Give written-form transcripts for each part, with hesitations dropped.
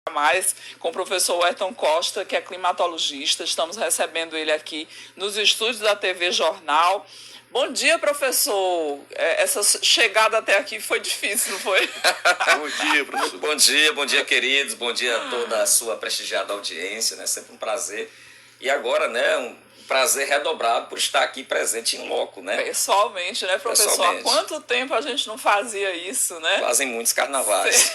mais com o professor Wellington Costa, que é climatologista. Estamos recebendo ele aqui nos estúdios da TV Jornal. Bom dia, professor. Essa chegada até aqui foi difícil, não foi? Bom dia, professor. Bom dia, queridos. Bom dia a toda a sua prestigiada audiência, né? Sempre um prazer. E agora, né, um prazer redobrado por estar aqui presente em loco, né? Pessoalmente, né, professor? Pessoalmente. Há quanto tempo a gente não fazia isso, né? Fazem muitos carnavais.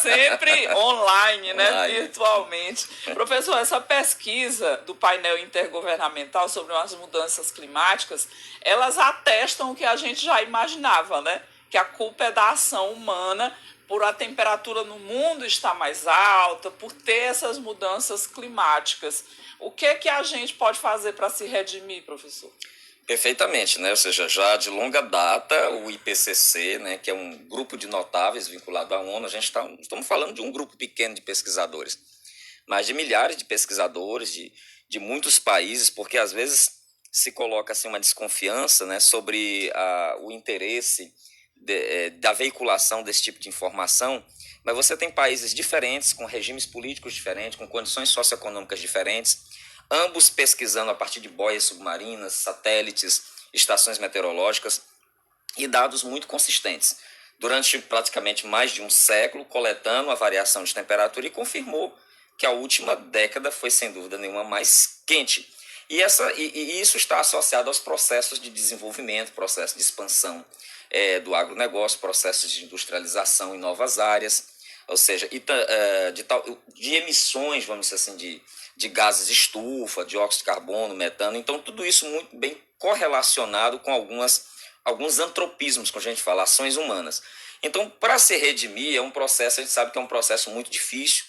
Sempre online, né? Virtualmente. Professor, essa pesquisa do painel intergovernamental sobre as mudanças climáticas, elas atestam o que a gente já imaginava, né? Que a culpa é da ação humana por a temperatura no mundo estar mais alta, por ter essas mudanças climáticas. O que a gente pode fazer para se redimir, professor? Perfeitamente, né? Ou seja, já de longa data, o IPCC, né, que é um grupo de notáveis vinculado à ONU, estamos falando de um grupo pequeno de pesquisadores, mas de milhares de pesquisadores de muitos países, porque às vezes se coloca assim, uma desconfiança, né, sobre o interesse da veiculação desse tipo de informação, mas você tem países diferentes, com regimes políticos diferentes, com condições socioeconômicas diferentes, ambos pesquisando a partir de boias submarinas, satélites, estações meteorológicas e dados muito consistentes. Durante praticamente mais de um século, coletando a variação de temperatura e confirmou que a última década foi, sem dúvida nenhuma, mais quente. E isso está associado aos processos de desenvolvimento, processos de expansão do agronegócio, processos de industrialização em novas áreas, ou seja, de emissões, vamos dizer assim, de gases estufa, dióxido de carbono, metano. Então, tudo isso muito bem correlacionado com alguns antropismos, como a gente fala, ações humanas. Então, para se redimir, é um processo, a gente sabe que é um processo muito difícil,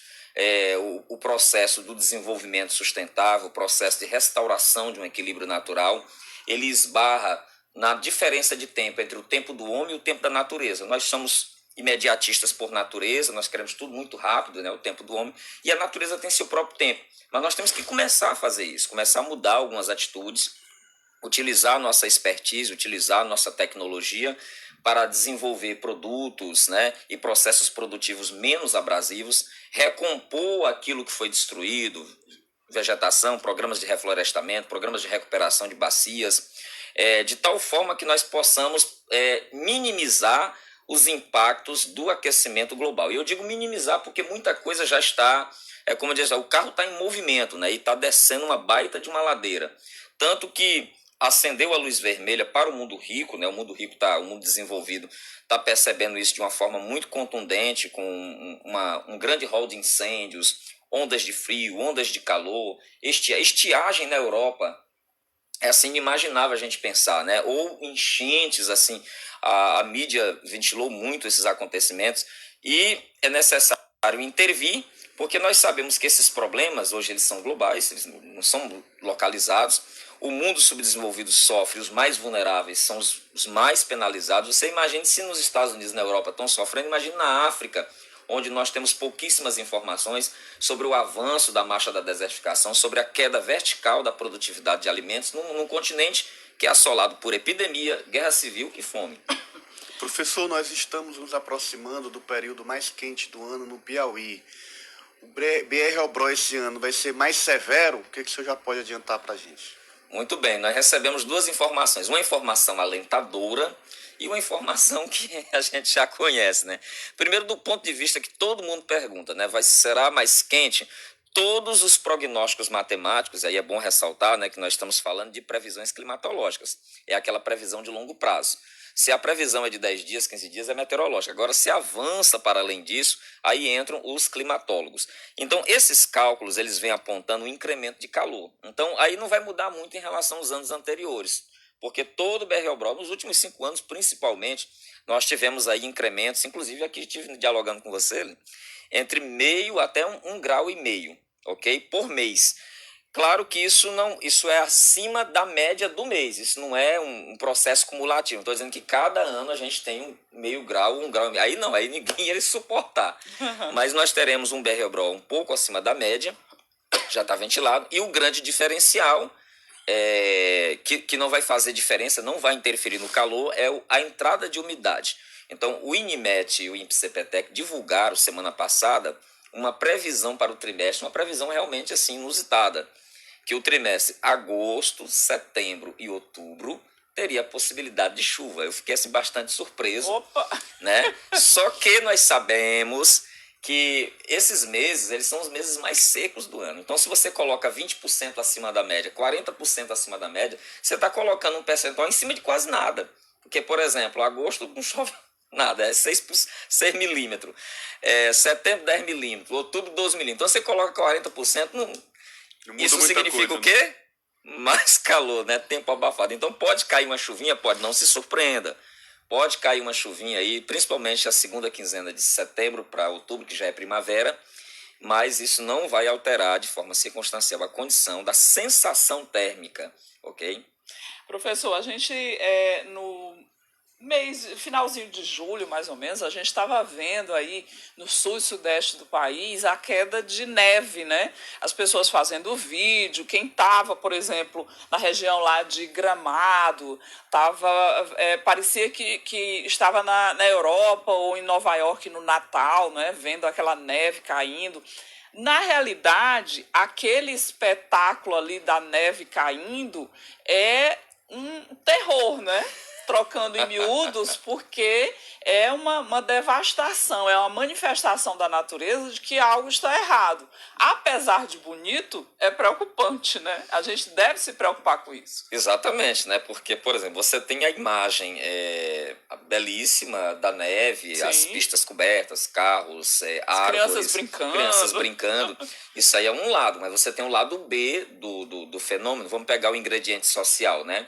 o processo do desenvolvimento sustentável, o processo de restauração de um equilíbrio natural, ele esbarra na diferença de tempo entre o tempo do homem e o tempo da natureza. Nós somos imediatistas por natureza, nós queremos tudo muito rápido, né, o tempo do homem, e a natureza tem seu próprio tempo. Mas nós temos que começar a fazer isso, começar a mudar algumas atitudes, utilizar a nossa expertise, utilizar a nossa tecnologia para desenvolver produtos, né, e processos produtivos menos abrasivos, recompor aquilo que foi destruído, vegetação, programas de reflorestamento, programas de recuperação de bacias, de tal forma que nós possamos minimizar os impactos do aquecimento global. E eu digo minimizar porque muita coisa já está, como eu disse, o carro está em movimento, né, e está descendo uma baita de uma ladeira. Tanto que acendeu a luz vermelha para o mundo rico, né, o mundo desenvolvido está percebendo isso de uma forma muito contundente, com um grande rol de incêndios, ondas de frio, ondas de calor, estiagem na Europa. É assim inimaginável a gente pensar, né? Ou enchentes, assim, a mídia ventilou muito esses acontecimentos e é necessário intervir, porque nós sabemos que esses problemas, hoje eles são globais, eles não são localizados. O mundo subdesenvolvido sofre, os mais vulneráveis são os mais penalizados. Você imagine se nos Estados Unidos e na Europa estão sofrendo, imagine na África, onde nós temos pouquíssimas informações sobre o avanço da marcha da desertificação, sobre a queda vertical da produtividade de alimentos num continente que é assolado por epidemia, guerra civil e fome. Professor, nós estamos nos aproximando do período mais quente do ano no Piauí. O BR-Obró esse ano vai ser mais severo? O que o senhor já pode adiantar para a gente? Muito bem, nós recebemos duas informações. Uma informação alentadora e uma informação que a gente já conhece, né? Primeiro, do ponto de vista que todo mundo pergunta, né? Será mais quente? Todos os prognósticos matemáticos, aí é bom ressaltar, né, que nós estamos falando de previsões climatológicas. É aquela previsão de longo prazo. Se a previsão é de 10 dias, 15 dias, é meteorológica. Agora, se avança para além disso, aí entram os climatólogos. Então, esses cálculos, eles vêm apontando um incremento de calor. Então, aí não vai mudar muito em relação aos anos anteriores, porque todo o BR-Obró, nos últimos 5 anos, principalmente, nós tivemos aí incrementos, inclusive aqui estive dialogando com você, entre meio até 1,5 grau, ok? Por mês. Claro que isso é acima da média do mês, isso não é um processo cumulativo. Estou dizendo que cada ano a gente tem 0,5 grau, 1 grau. Aí não, aí ninguém ia suportar. Mas nós teremos um BR-Obró um pouco acima da média, já está ventilado, e o grande diferencial, que não vai fazer diferença, não vai interferir no calor, é a entrada de umidade. Então, o INMET e o INPE-CPTEC divulgaram semana passada uma previsão para o trimestre, uma previsão realmente assim inusitada, que o trimestre agosto, setembro e outubro teria a possibilidade de chuva. Eu fiquei assim bastante surpreso. Opa! Né? Só que nós sabemos que esses meses, eles são os meses mais secos do ano. Então, se você coloca 20% acima da média, 40% acima da média, você está colocando um percentual em cima de quase nada. Porque, por exemplo, agosto não chove nada, é 6 milímetros. Setembro, 10 milímetros. Outubro, 12 milímetros. Então, você coloca 40%, isso significa o quê? Mais calor, né? Tempo abafado. Então, pode cair uma chuvinha? Pode, não se surpreenda. Pode cair uma chuvinha aí, principalmente a segunda quinzena de setembro para outubro, que já é primavera, mas isso não vai alterar de forma circunstancial a condição da sensação térmica, ok? Professor, a gente no finalzinho de julho, mais ou menos, a gente estava vendo aí no sul e sudeste do país a queda de neve, né? As pessoas fazendo vídeo, quem estava, por exemplo, na região lá de Gramado, parecia que estava na Europa ou em Nova York no Natal, né? Vendo aquela neve caindo. Na realidade, aquele espetáculo ali da neve caindo é um terror, né? Trocando em miúdos, porque é uma devastação, é uma manifestação da natureza de que algo está errado. Apesar de bonito, é preocupante, né? A gente deve se preocupar com isso. Exatamente, né? Porque, por exemplo, você tem a imagem belíssima da neve, Sim. As pistas cobertas, carros, árvores, crianças brincando. Isso aí é um lado, mas você tem o lado B do fenômeno. Vamos pegar o ingrediente social, né?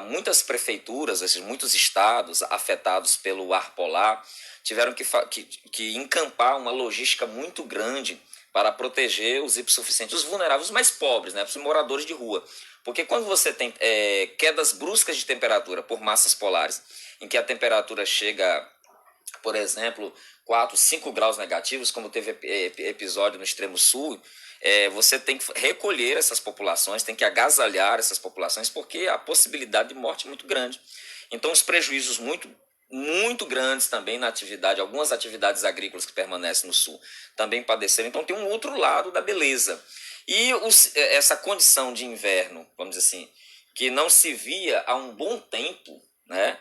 Muitas prefeituras, muitos estados afetados pelo ar polar tiveram que encampar uma logística muito grande para proteger os hipossuficientes, os vulneráveis, os mais pobres, né, os moradores de rua. Porque quando você tem quedas bruscas de temperatura por massas polares, em que a temperatura chega, por exemplo, 4, 5 graus negativos, como teve episódio no extremo sul, você tem que recolher essas populações, tem que agasalhar essas populações, porque a possibilidade de morte é muito grande. Então, os prejuízos muito grandes também na atividade, algumas atividades agrícolas que permanecem no sul também padeceram. Então, tem um outro lado da beleza. E essa condição de inverno, vamos dizer assim, que não se via há um bom tempo, né?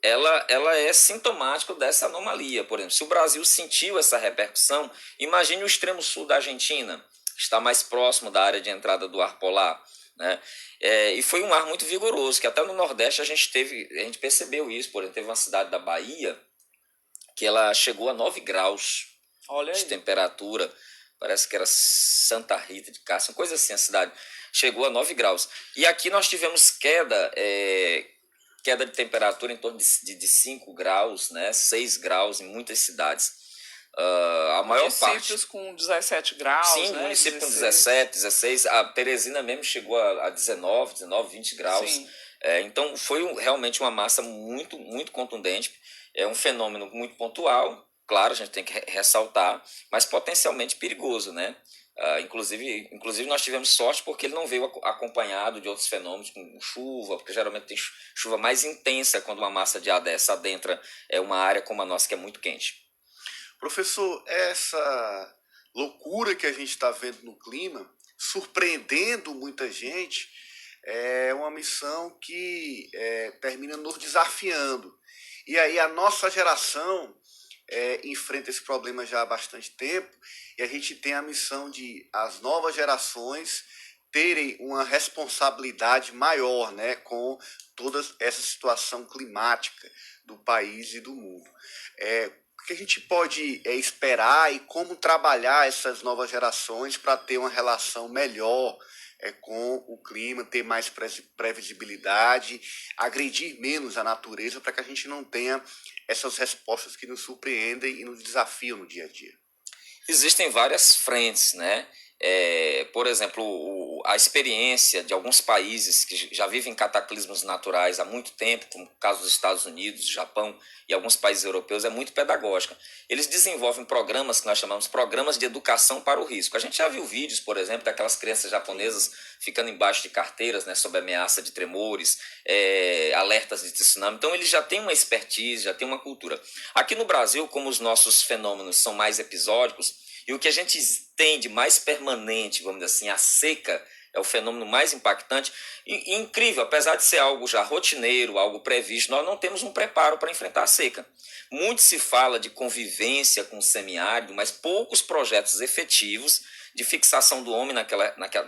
Ela é sintomática dessa anomalia. Por exemplo, se o Brasil sentiu essa repercussão, imagine o extremo sul da Argentina, está mais próximo da área de entrada do ar polar, né? E foi um ar muito vigoroso, que até no Nordeste a gente percebeu isso. Por exemplo, teve uma cidade da Bahia que ela chegou a 9 graus de temperatura, parece que era Santa Rita de Cássia, uma coisa assim, a cidade chegou a 9 graus. E aqui nós tivemos queda de temperatura em torno de 5 graus, né, 6 graus em muitas cidades. A maior parte. Municípios com 17 graus, sim, né? município com 17, 16. A Teresina mesmo chegou a 19, 20 graus. Sim. Então, foi realmente uma massa muito, muito contundente. É um fenômeno muito pontual, claro, a gente tem que ressaltar, mas potencialmente perigoso, né? Inclusive, nós tivemos sorte porque ele não veio acompanhado de outros fenômenos, com chuva, porque geralmente tem chuva mais intensa quando uma massa de ar dessa adentra uma área como a nossa, que é muito quente. Professor, essa loucura que a gente está vendo no clima, surpreendendo muita gente, é uma missão que termina nos desafiando. E aí a nossa geração enfrenta esse problema já há bastante tempo, e a gente tem a missão de as novas gerações terem uma responsabilidade maior, né, com toda essa situação climática do país e do mundo. O que a gente pode esperar e como trabalhar essas novas gerações para ter uma relação melhor com o clima, ter mais previsibilidade, agredir menos a natureza, para que a gente não tenha essas respostas que nos surpreendem e nos desafiam no dia a dia? Existem várias frentes, né? Por exemplo, a experiência de alguns países que já vivem cataclismos naturais há muito tempo, como o caso dos Estados Unidos, Japão e alguns países europeus, é muito pedagógica. Eles desenvolvem programas que nós chamamos programas de educação para o risco. A gente já viu vídeos, por exemplo, daquelas crianças japonesas ficando embaixo de carteiras, né, sob ameaça de tremores, alertas de tsunami. Então, eles já têm uma expertise, já têm uma cultura. Aqui no Brasil, como os nossos fenômenos são mais episódicos, E o que a gente tem de mais permanente, vamos dizer assim, a seca, é o fenômeno mais impactante e incrível, apesar de ser algo já rotineiro, algo previsto, nós não temos um preparo para enfrentar a seca. Muito se fala de convivência com o semiárido, mas poucos projetos efetivos de fixação do homem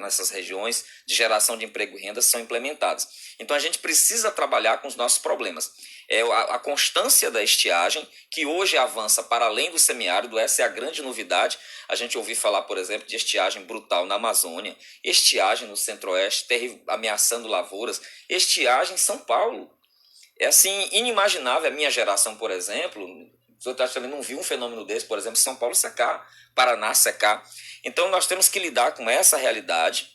nessas regiões, de geração de emprego e renda, são implementados. Então a gente precisa trabalhar com os nossos problemas. A constância da estiagem, que hoje avança para além do semiárido, essa é a grande novidade. A gente ouviu falar, por exemplo, de estiagem brutal na Amazônia, estiagem no Centro-Oeste, ameaçando lavouras, estiagem em São Paulo. É assim, inimaginável. A minha geração, por exemplo, eu também não vi um fenômeno desse, por exemplo, São Paulo secar, Paraná secar. Então nós temos que lidar com essa realidade,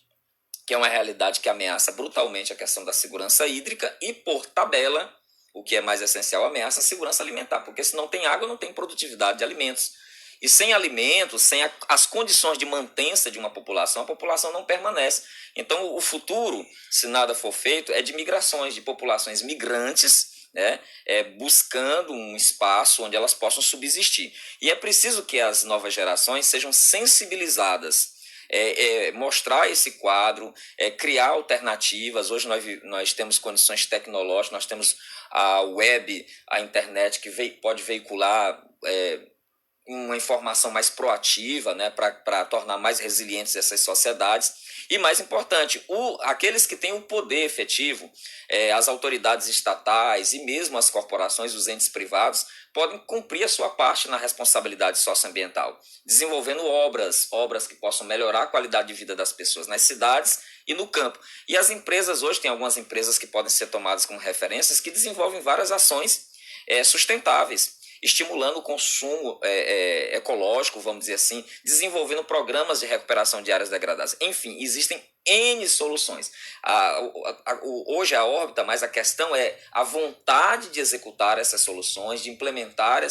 que é uma realidade que ameaça brutalmente a questão da segurança hídrica e, por tabela, o que é mais essencial, ameaça a segurança alimentar, porque se não tem água, não tem produtividade de alimentos. E sem alimentos, sem as condições de mantença de uma população, a população não permanece. Então, o futuro, se nada for feito, é de migrações, de populações migrantes, né, buscando um espaço onde elas possam subsistir. E é preciso que as novas gerações sejam sensibilizadas, mostrar esse quadro, criar alternativas. Hoje nós temos condições tecnológicas, nós temos a web, a internet, que pode veicular uma informação mais proativa, né, para tornar mais resilientes essas sociedades. E mais importante, aqueles que têm o poder efetivo, as autoridades estatais e mesmo as corporações, os entes privados, podem cumprir a sua parte na responsabilidade socioambiental, desenvolvendo obras que possam melhorar a qualidade de vida das pessoas nas cidades e no campo. E as empresas hoje, tem algumas empresas que podem ser tomadas como referências, que desenvolvem várias ações sustentáveis, estimulando o consumo ecológico, vamos dizer assim, desenvolvendo programas de recuperação de áreas degradadas. Enfim, existem N soluções. Hoje a órbita, mas a questão é a vontade de executar essas soluções, de implementar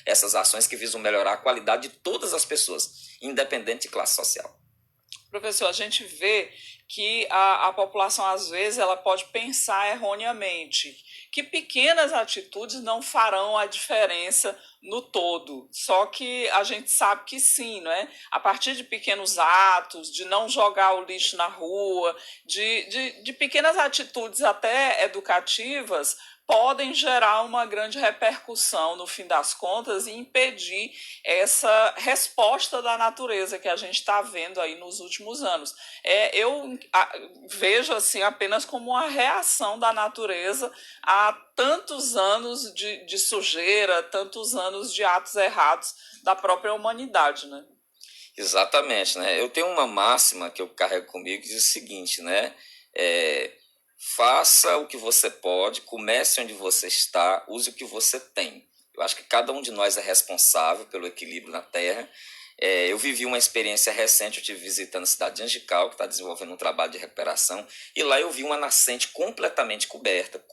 essas ações que visam melhorar a qualidade de todas as pessoas, independente de classe social. Professor, a gente vê que a população, às vezes, ela pode pensar erroneamente que pequenas atitudes não farão a diferença no todo. Só que a gente sabe que sim, não é? A partir de pequenos atos, de não jogar o lixo na rua, de pequenas atitudes até educativas, podem gerar uma grande repercussão no fim das contas e impedir essa resposta da natureza que a gente está vendo aí nos últimos anos. Eu vejo assim apenas como uma reação da natureza a tantos anos de sujeira, tantos anos de atos errados da própria humanidade, né? Exatamente, né? Eu tenho uma máxima que eu carrego comigo que diz o seguinte, né? Faça o que você pode, comece onde você está, use o que você tem. Eu acho que cada um de nós é responsável pelo equilíbrio na Terra. Eu vivi uma experiência recente, eu estive visitando a cidade de Angical, que está desenvolvendo um trabalho de recuperação, e lá eu vi uma nascente completamente coberta,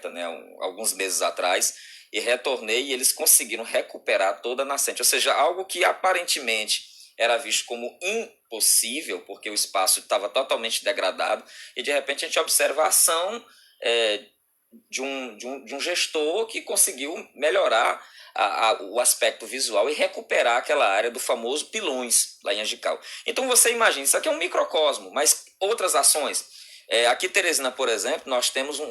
né, alguns meses atrás, e retornei e eles conseguiram recuperar toda a nascente. Ou seja, algo que aparentemente era visto como impossível, porque o espaço estava totalmente degradado, e de repente a gente observa a ação de um gestor que conseguiu melhorar o aspecto visual e recuperar aquela área do famoso Pilões, lá em Angical. Então você imagina, isso aqui é um microcosmo, mas outras ações. Aqui em Teresina, por exemplo, nós temos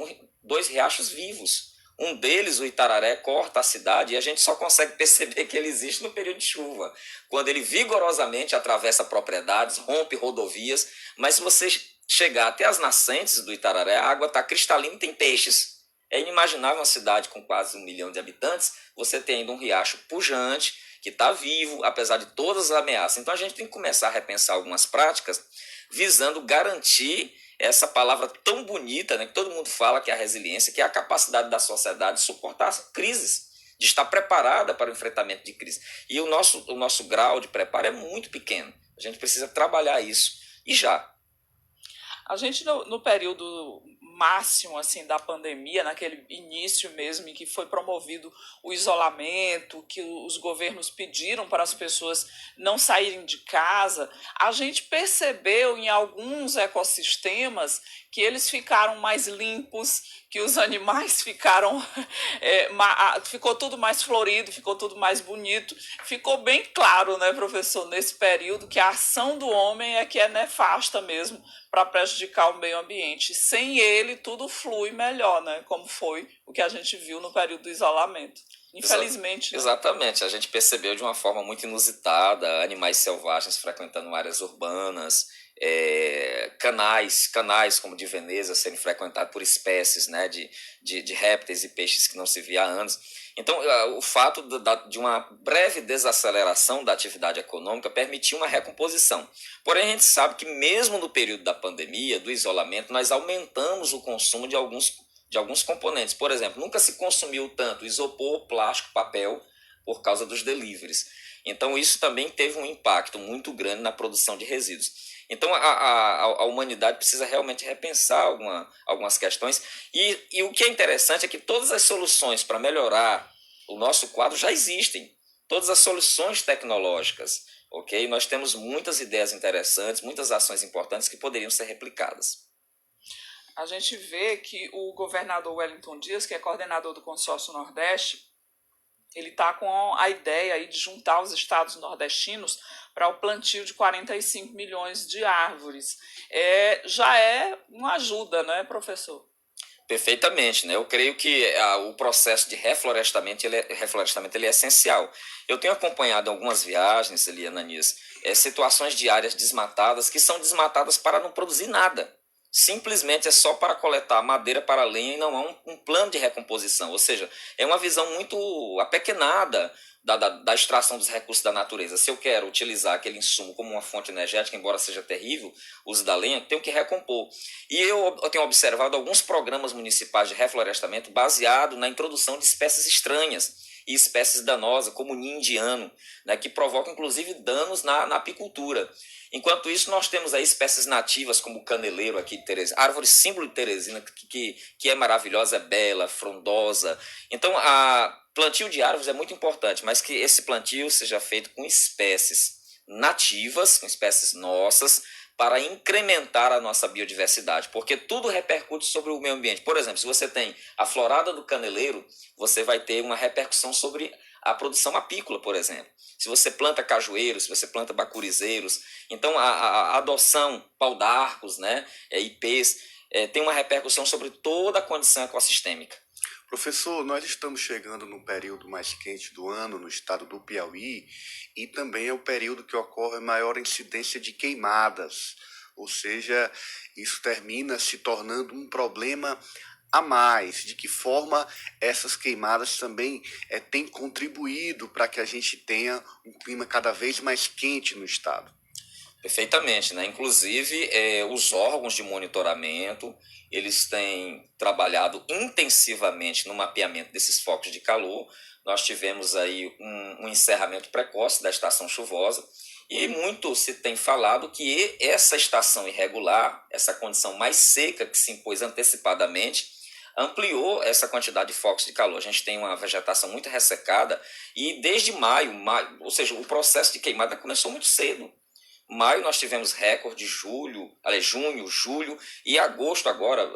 2 riachos vivos. Um deles, o Itararé, corta a cidade e a gente só consegue perceber que ele existe no período de chuva, quando ele vigorosamente atravessa propriedades, rompe rodovias, mas se você chegar até as nascentes do Itararé, a água está cristalina e tem peixes. É inimaginável uma cidade com quase 1 milhão de habitantes, você tem ainda um riacho pujante, que está vivo, apesar de todas as ameaças. Então a gente tem que começar a repensar algumas práticas, visando garantir essa palavra tão bonita, né, que todo mundo fala, que é a resiliência, que é a capacidade da sociedade de suportar crises, de estar preparada para o enfrentamento de crise. E o nosso grau de preparo é muito pequeno. A gente precisa trabalhar isso. E já. A gente, no período máximo assim da pandemia, naquele início mesmo em que foi promovido o isolamento, que os governos pediram para as pessoas não saírem de casa, a gente percebeu em alguns ecossistemas que eles ficaram mais limpos, que os animais ficaram, ficou tudo mais florido, ficou tudo mais bonito. Ficou bem claro, né, professor, nesse período, que a ação do homem é que é nefasta mesmo para prejudicar o meio ambiente. Sem ele, tudo flui melhor, né, como foi o que a gente viu no período do isolamento. Infelizmente, né? Exatamente, a gente percebeu de uma forma muito inusitada animais selvagens frequentando áreas urbanas, canais como de Veneza serem frequentados por espécies, né, de répteis e peixes que não se via há anos. Então, o fato de uma breve desaceleração da atividade econômica permitiu uma recomposição. Porém, a gente sabe que mesmo no período da pandemia, do isolamento, nós aumentamos o consumo de alguns componentes. Por exemplo, nunca se consumiu tanto isopor, plástico, papel por causa dos deliveries. Então, isso também teve um impacto muito grande na produção de resíduos. Então, a humanidade precisa realmente repensar algumas questões. E o que é interessante é que todas as soluções para melhorar o nosso quadro já existem. Todas as soluções tecnológicas, ok? Nós temos muitas ideias interessantes, muitas ações importantes que poderiam ser replicadas. A gente vê que o governador Wellington Dias, que é coordenador do Consórcio Nordeste, ele está com a ideia aí de juntar os estados nordestinos para o plantio de 45 milhões de árvores. Já é uma ajuda, né, professor? Perfeitamente, né? Eu creio que o processo de reflorestamento ele é essencial. Eu tenho acompanhado algumas viagens, Eliana Nis, situações de áreas desmatadas que são desmatadas para não produzir nada. Simplesmente é só para coletar madeira para lenha e não há um plano de recomposição. Ou seja, é uma visão muito apequenada da extração dos recursos da natureza. Se eu quero utilizar aquele insumo como uma fonte energética, embora seja terrível o uso da lenha, tenho que recompor. E eu tenho observado alguns programas municipais de reflorestamento baseado na introdução de espécies estranhas e espécies danosas, como o ninho indiano, né, que provocam inclusive danos na apicultura. Enquanto isso, nós temos aí espécies nativas como o caneleiro aqui de Teresina, árvore símbolo de Teresina, que é maravilhosa, é bela, frondosa. Então, plantio de árvores é muito importante, mas que esse plantio seja feito com espécies nativas, com espécies nossas, para incrementar a nossa biodiversidade, porque tudo repercute sobre o meio ambiente. Por exemplo, se você tem a florada do caneleiro, você vai ter uma repercussão sobre a produção apícola, por exemplo. Se você planta cajueiros, se você planta bacurizeiros, então a adoção pau-d'arcos, né, ipês, tem uma repercussão sobre toda a condição ecossistêmica. Professor, nós estamos chegando no período mais quente do ano no estado do Piauí e também é o período que ocorre a maior incidência de queimadas, ou seja, isso termina se tornando um problema a mais. De que forma essas queimadas também têm contribuído para que a gente tenha um clima cada vez mais quente no estado? Perfeitamente, né? Inclusive, os órgãos de monitoramento, eles têm trabalhado intensivamente no mapeamento desses focos de calor. Nós tivemos aí um encerramento precoce da estação chuvosa e muito se tem falado que essa estação irregular, essa condição mais seca que se impôs antecipadamente, ampliou essa quantidade de focos de calor. A gente tem uma vegetação muito ressecada e desde maio, ou seja, o processo de queimada começou muito cedo. Maio nós tivemos recorde, junho, julho e agosto agora,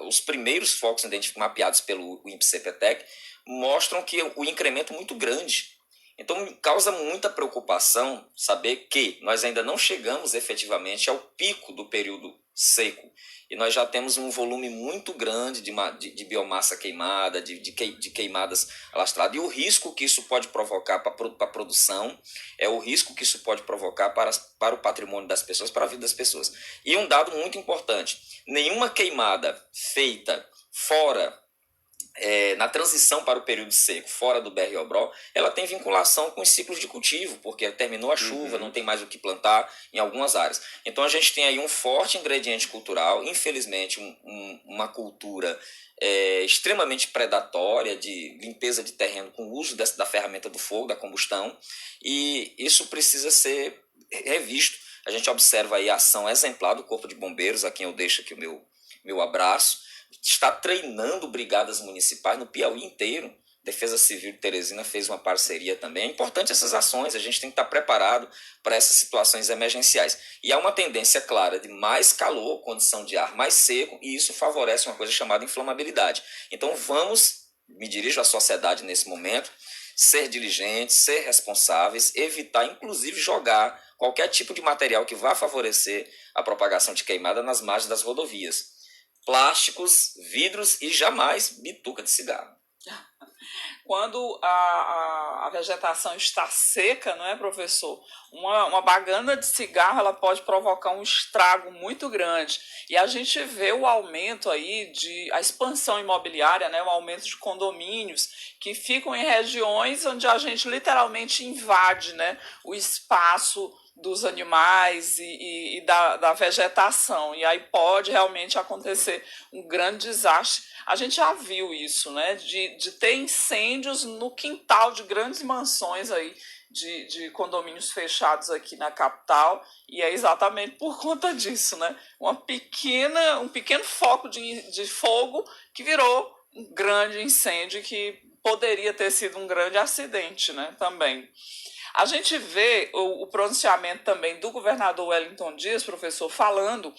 os primeiros focos mapeados pelo INPE-CPTEC mostram que o incremento é muito grande. Então causa muita preocupação saber que nós ainda não chegamos efetivamente ao pico do período seco e nós já temos um volume muito grande de biomassa queimada, de queimadas alastradas, e o risco que isso pode provocar para a produção, o risco que isso pode provocar para o patrimônio das pessoas, para a vida das pessoas. E um dado muito importante, nenhuma queimada feita fora na transição para o período seco, fora do BR-Obrol, ela tem vinculação com os ciclos de cultivo, porque terminou a chuva, não tem mais o que plantar em algumas áreas. Então a gente tem aí um forte ingrediente cultural, infelizmente uma cultura extremamente predatória, de limpeza de terreno com o uso da ferramenta do fogo, da combustão, e isso precisa ser revisto. A gente observa aí a ação exemplar do Corpo de Bombeiros, a quem eu deixo aqui o meu abraço, está treinando brigadas municipais no Piauí inteiro Defesa Civil de Teresina fez uma parceria também. É importante essas ações, a gente tem que estar preparado para essas situações emergenciais. E há uma tendência clara de mais calor, condição de ar mais seco, e isso favorece uma coisa chamada inflamabilidade. Então vamos, me dirijo à sociedade nesse momento, ser diligentes, ser responsáveis, evitar inclusive jogar qualquer tipo de material que vá favorecer a propagação de queimada nas margens das rodovias. Plásticos, vidros e jamais bituca de cigarro. Quando a vegetação está seca, não é, professor? Uma bagana de cigarro ela pode provocar um estrago muito grande. E a gente vê o aumento aí a expansão imobiliária, né, o aumento de condomínios que ficam em regiões onde a gente literalmente invade, né, o espaço dos animais e da vegetação. E aí pode realmente acontecer um grande desastre. A gente já viu isso, né? De ter incêndios no quintal de grandes mansões aí, de condomínios fechados aqui na capital, e é exatamente por conta disso, né? Um pequeno foco de fogo que virou um grande incêndio que poderia ter sido um grande acidente, né? Também. A gente vê o pronunciamento também do governador Wellington Dias, professor, falando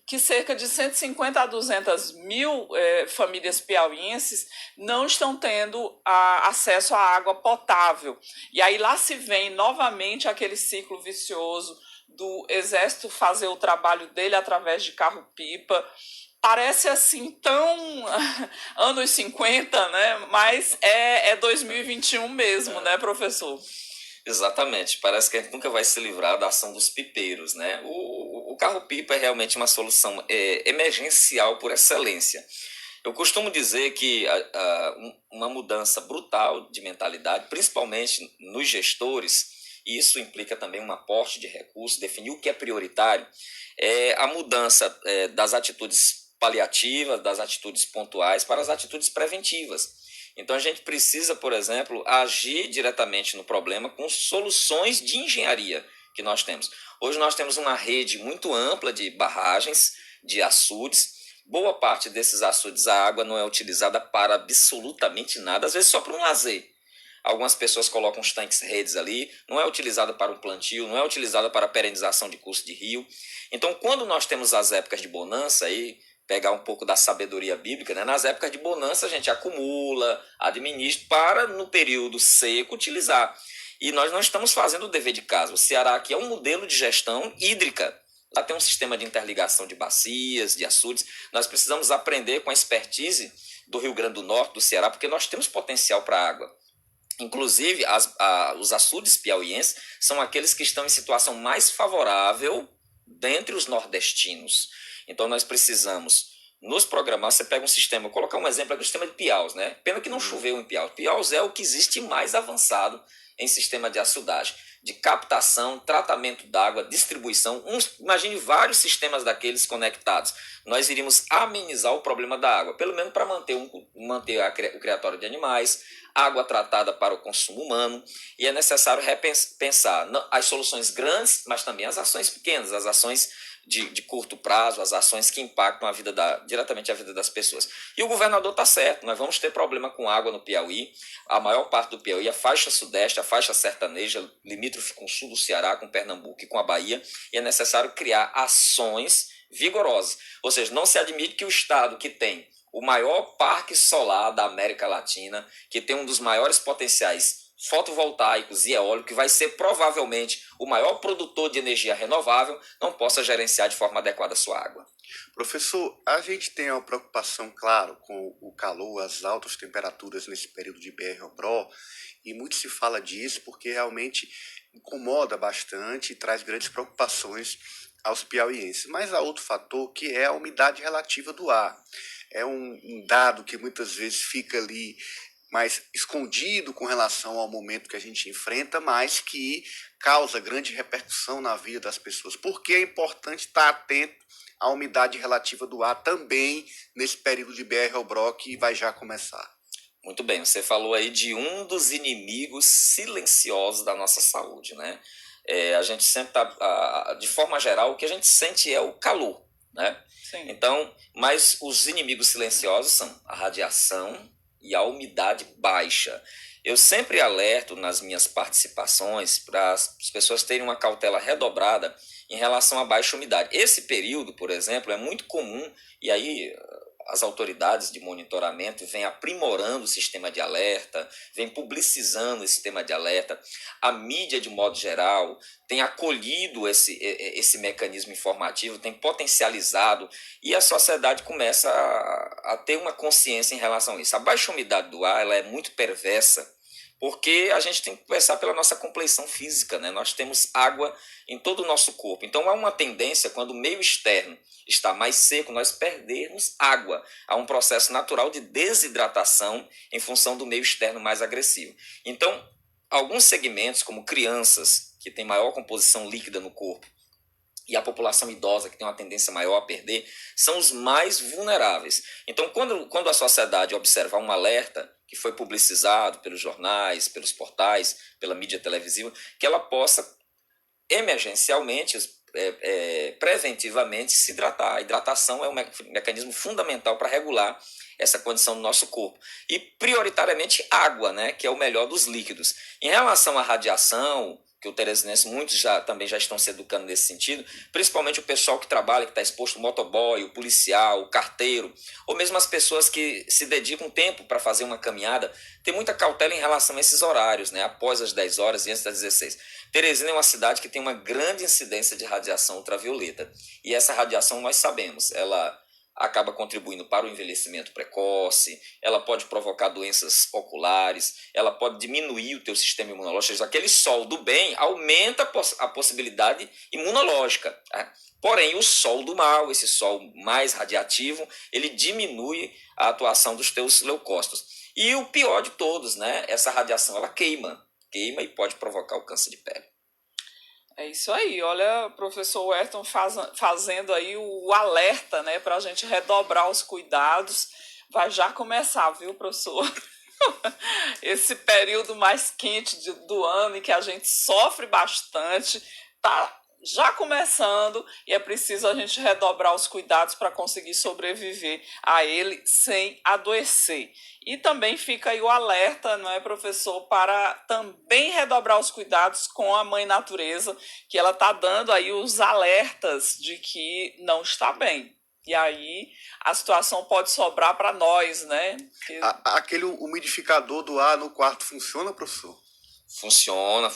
que cerca de 150 a 200 mil famílias piauienses não estão tendo acesso à água potável. E aí lá se vem novamente aquele ciclo vicioso do Exército fazer o trabalho dele através de carro-pipa. Parece assim tão anos 50, né? Mas é 2021 mesmo, né, professor? Exatamente, parece que a gente nunca vai se livrar da ação dos pipeiros, né? O carro-pipa é realmente uma solução emergencial por excelência. Eu costumo dizer que uma mudança brutal de mentalidade, principalmente nos gestores, e isso implica também um aporte de recursos, definir o que é prioritário, é a mudança das atitudes paliativas, das atitudes pontuais para as atitudes preventivas. Então a gente precisa, por exemplo, agir diretamente no problema com soluções de engenharia que nós temos. Hoje nós temos uma rede muito ampla de barragens, de açudes. Boa parte desses açudes, a água não é utilizada para absolutamente nada, às vezes só para um lazer. Algumas pessoas colocam os tanques redes ali, não é utilizada para um plantio, não é utilizada para a perenização de curso de rio. Então quando nós temos as épocas de bonança aí, pegar um pouco da sabedoria bíblica, né? Nas épocas de bonança a gente acumula, administra para no período seco utilizar. E nós não estamos fazendo o dever de casa. O Ceará aqui é um modelo de gestão hídrica. Lá tem um sistema de interligação de bacias, de açudes. Nós precisamos aprender com a expertise do Rio Grande do Norte, do Ceará, porque nós temos potencial para água. Inclusive, os açudes piauienses são aqueles que estão em situação mais favorável dentre os nordestinos. Então nós precisamos nos programar. Você pega um sistema, vou colocar um exemplo aqui, o sistema de Piaus, né? Pena que não choveu em Piaus. Piaus é o que existe mais avançado em sistema de açudagem, de captação, tratamento d'água, distribuição. Imagine vários sistemas daqueles conectados. Nós iríamos amenizar o problema da água, pelo menos para manter o criatório de animais, água tratada para o consumo humano, e é necessário repensar as soluções grandes, mas também as ações pequenas, as ações de curto prazo, as ações que impactam diretamente a vida das pessoas. E o governador está certo, nós vamos ter problema com água no Piauí, a maior parte do Piauí, a faixa sudeste, a faixa sertaneja, limítrofe com o sul do Ceará, com Pernambuco e com a Bahia, e é necessário criar ações vigorosas. Ou seja, não se admite que o estado que tem o maior parque solar da América Latina, que tem um dos maiores potenciais fotovoltaicos e eólicos, que vai ser provavelmente o maior produtor de energia renovável, não possa gerenciar de forma adequada a sua água. Professor, a gente tem uma preocupação, claro, com o calor, as altas temperaturas nesse período de BR-Obró, e muito se fala disso porque realmente incomoda bastante e traz grandes preocupações aos piauienses. Mas há outro fator que é a umidade relativa do ar. É um dado que muitas vezes fica ali mais escondido com relação ao momento que a gente enfrenta, mas que causa grande repercussão na vida das pessoas. Por que é importante estar atento à umidade relativa do ar também nesse período de BR-Obró que vai já começar? Muito bem, você falou aí de um dos inimigos silenciosos da nossa saúde, né? A gente sempre tá, de forma geral, o que a gente sente é o calor, né? Sim. Então, mas os inimigos silenciosos são a radiação e a umidade baixa. Eu sempre alerto nas minhas participações para as pessoas terem uma cautela redobrada em relação à baixa umidade. Esse período, por exemplo, é muito comum, e aí as autoridades de monitoramento vêm aprimorando o sistema de alerta, vêm publicizando esse sistema de alerta. A mídia, de modo geral, tem acolhido esse mecanismo informativo, tem potencializado, e a sociedade começa a ter uma consciência em relação a isso. A baixa umidade do ar ela é muito perversa, porque a gente tem que começar pela nossa compleição física, né? Nós temos água em todo o nosso corpo. Então há uma tendência, quando o meio externo está mais seco, nós perdermos água. Há um processo natural de desidratação em função do meio externo mais agressivo. Então, alguns segmentos, como crianças, que têm maior composição líquida no corpo, e a população idosa, que tem uma tendência maior a perder, são os mais vulneráveis. Então, quando a sociedade observar um alerta que foi publicizado pelos jornais, pelos portais, pela mídia televisiva, que ela possa emergencialmente, preventivamente se hidratar. A hidratação é um mecanismo fundamental para regular essa condição do nosso corpo. E prioritariamente água, né, que é o melhor dos líquidos. Em relação à radiação, que o teresinense, muitos também já estão se educando nesse sentido, principalmente o pessoal que trabalha, que está exposto, o motoboy, o policial, o carteiro, ou mesmo as pessoas que se dedicam tempo para fazer uma caminhada, tem muita cautela em relação a esses horários, né? Após as 10 horas e antes das 16. Teresina é uma cidade que tem uma grande incidência de radiação ultravioleta, e essa radiação, nós sabemos, ela acaba contribuindo para o envelhecimento precoce, ela pode provocar doenças oculares, ela pode diminuir o teu sistema imunológico. Aquele sol do bem aumenta a possibilidade imunológica. Tá? Porém, o sol do mal, esse sol mais radiativo, ele diminui a atuação dos teus leucócitos. E o pior de todos, né? Essa radiação ela queima e pode provocar o câncer de pele. É isso aí, olha, professor Wellington fazendo aí o alerta, né, para a gente redobrar os cuidados. Vai já começar, viu, professor? Esse período mais quente do ano em que a gente sofre bastante, tá já começando e é preciso a gente redobrar os cuidados para conseguir sobreviver a ele sem adoecer. E também fica aí o alerta, não é, professor, para também redobrar os cuidados com a Mãe Natureza, que ela está dando aí os alertas de que não está bem. E aí a situação pode sobrar para nós, né? Aquele umidificador do ar no quarto funciona, professor? Funciona.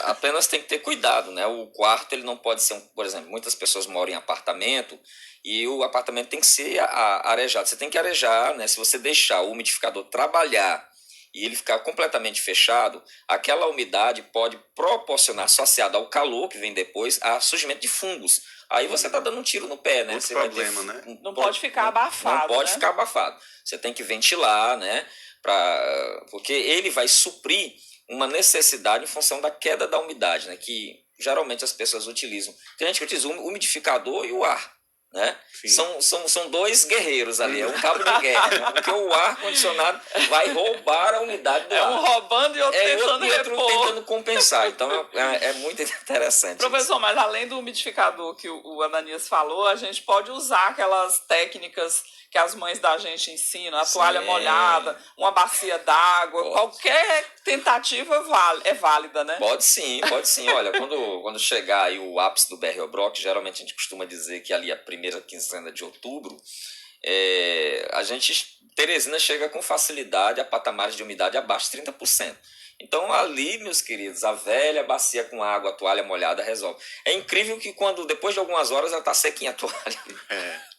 Apenas tem que ter cuidado, né? O quarto ele não pode ser, por exemplo, muitas pessoas moram em apartamento e o apartamento tem que ser arejado. Você tem que arejar, né? Se você deixar o umidificador trabalhar e ele ficar completamente fechado, aquela umidade pode proporcionar, associada ao calor que vem depois, a surgimento de fungos. Aí você está dando um tiro no pé, né? Outro você problema, vai ter, né? Não pode ficar abafado. Não pode né? ficar abafado. Você tem que ventilar, né? Porque ele vai suprir uma necessidade em função da queda da umidade, né? Que geralmente as pessoas utilizam. Tem gente que utiliza o umidificador e o ar, né? São dois guerreiros ali, é um cabo de guerra, né? Porque o ar-condicionado vai roubar a umidade do ar. É um roubando e outro tentando repor. Tentando compensar, então é muito interessante. Professor, isso. mas além do umidificador que o Ananias falou, a gente pode usar aquelas técnicas que as mães da gente ensinam, a toalha molhada, uma bacia d'água, qualquer tentativa é válida, né? Pode sim. Olha, quando chegar aí o ápice do BR-Obroc, geralmente a gente costuma dizer que ali a primeira quinzena de outubro, Teresina chega com facilidade a patamares de umidade abaixo de 30%. Então ali, meus queridos, a velha bacia com água, a toalha molhada resolve. É incrível que depois de algumas horas ela tá sequinha a toalha.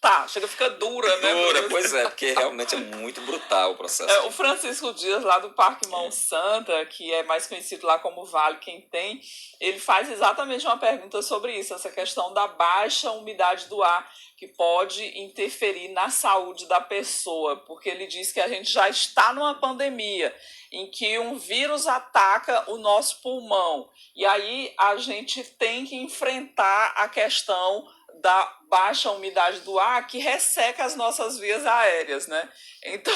Tá, fica dura, né? Dura, pois é, porque realmente é muito brutal o processo. O Francisco Dias, lá do Parque Mão Santa, que é mais conhecido lá como Vale Quem Tem, ele faz exatamente uma pergunta sobre isso, essa questão da baixa umidade do ar, que pode interferir na saúde da pessoa, porque ele diz que a gente já está numa pandemia, em que um vírus ataca o nosso pulmão, e aí a gente tem que enfrentar a questão da baixa umidade do ar que resseca as nossas vias aéreas, né? Então,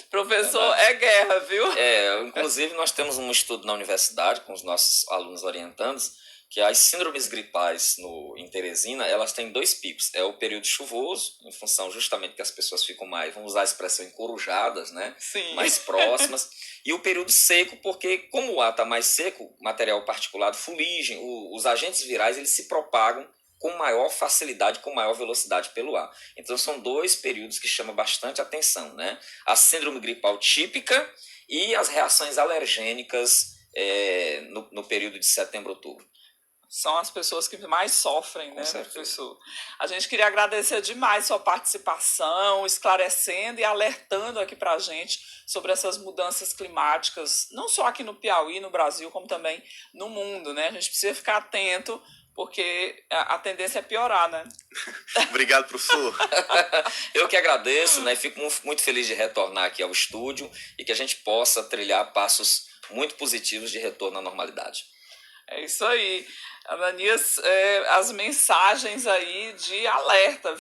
professor, é guerra, viu? Inclusive nós temos um estudo na universidade com os nossos alunos orientandos que as síndromes gripais em Teresina, elas têm dois picos. É o período chuvoso, em função justamente que as pessoas ficam mais, vamos usar a expressão, encorujadas, né? Sim. Mais próximas. E o período seco, porque como o ar está mais seco, material particulado, fuligem, os agentes virais, eles se propagam com maior facilidade, com maior velocidade pelo ar. Então são dois períodos que chamam bastante atenção, né? A síndrome gripal típica e as reações alergênicas no período de setembro, outubro. São as pessoas que mais sofrem, né, certeza. professor? A gente queria agradecer demais sua participação, esclarecendo e alertando aqui para a gente sobre essas mudanças climáticas, não só aqui no Piauí, no Brasil, como também no mundo, né? A gente precisa ficar atento, porque a tendência é piorar, né? Obrigado, professor. Eu que agradeço, né? Fico muito feliz de retornar aqui ao estúdio e que a gente possa trilhar passos muito positivos de retorno à normalidade. É isso aí. Ananias, as mensagens aí de alerta,